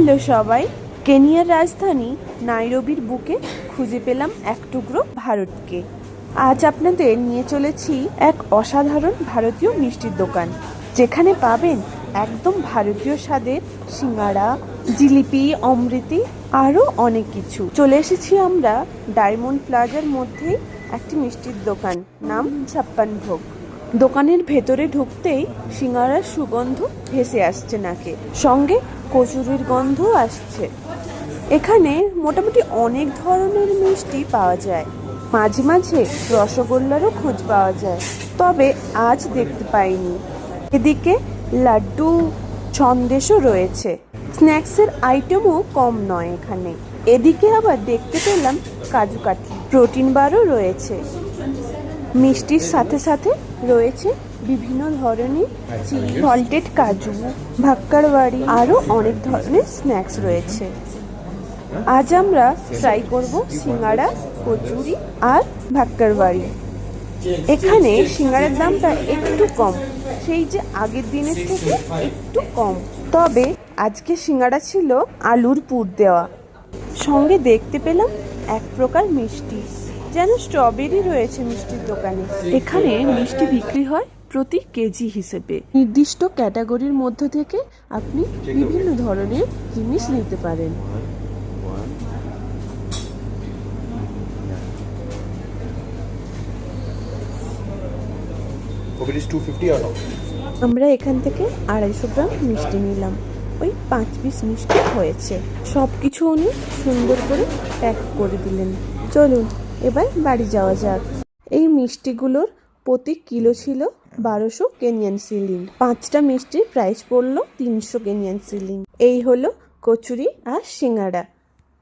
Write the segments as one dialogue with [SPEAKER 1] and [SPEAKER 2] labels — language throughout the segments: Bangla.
[SPEAKER 1] হ্যালো সবাই, কেনিয়ার রাজধানী নাইরোবির বুকে খুঁজে পেলাম এক টুকরো ভারতকে। আজ আপনাদের নিয়ে চলেছি এক অসাধারণ ভারতীয় মিষ্টির দোকান, যেখানে পাবেন একদম ভারতীয় স্বাদের সিঙ্গাড়া, জিলিপি, অমৃতি আরও অনেক কিছু। চলে এসেছি আমরা ডায়মন্ড প্লাজার মধ্যেই একটি মিষ্টির দোকান, নাম ছাপ্পান ভোগ। দোকানের ভেতরে ঢুকতেই সিঙ্গারার সুগন্ধ ভেসে আসছে নাকে, সঙ্গে কচুরির গন্ধও আসছে। এখানে মোটামুটি অনেক ধরনের মিষ্টি পাওয়া যায়, মাঝে মাঝে রসগোল্লারও খোঁজ পাওয়া যায়, তবে আজ দেখতে পাইনি। এদিকে লাড্ডু, সন্দেশও রয়েছে, স্ন্যাক্সের আইটেমও কম নয় এখানে। এদিকে আবার দেখতে পেলাম কাজু কাঠি, প্রোটিন বারও রয়েছে। মিষ্টির সাথে সাথে রয়েছে বিভিন্ন ধরনের সল্টেড কাজু, ভাক্কারওয়াড়ি, আরও অনেক ধরনের স্ন্যাক্স রয়েছে। আজ আমরা ট্রাই করব সিঙ্গাড়া, কচুরি আর ভাক্কারওয়াড়ি। এখানে সিঙ্গাড়ার দামটা একটু কম, সেই যে আগের দিনের থেকে একটু কম, তবে আজকে সিঙ্গাড়া ছিল আলুর পুর দেওয়া। সঙ্গে দেখতে পেলাম এক প্রকার মিষ্টি, যেন স্ট্রবেরি রয়েছে মিষ্টির দোকানে। এখানে মিষ্টি বিক্রি হয় প্রতি কেজি হিসেবে। নির্দিষ্ট ক্যাটাগরির মধ্য থেকে আপনি বিভিন্ন ধরনের জিনিস নিতে পারেন। আমরা এখান থেকে 250 গ্রাম মিষ্টি নিলাম, ওই 5 পিস মিষ্টি হয়েছে। সব কিছু উনি সুন্দর করে প্যাক করে দিলেন। চলুন এবার বাড়ি যাওয়া যাক। এই মিষ্টিগুলোর প্রতি কিলো ছিল 1200 কেনিয়ান সিলিং। 5টা মিষ্টির প্রাইস পড়লো 300 কেনিয়ান সিলিং। এই হলো কচুরি আর সিঙ্গাড়া,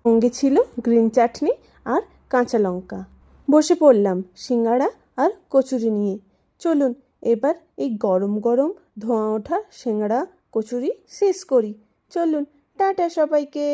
[SPEAKER 1] সঙ্গে ছিল গ্রিন চাটনি আর কাঁচা লঙ্কা। বসে পড়লাম সিঙ্গাড়া আর কচুরি নিয়ে। চলুন এবার এই গরম গরম ধোঁয়া ওঠা সিঙ্গাড়া কচুরি শেষ করি। চলুন, টাটা সবাইকে।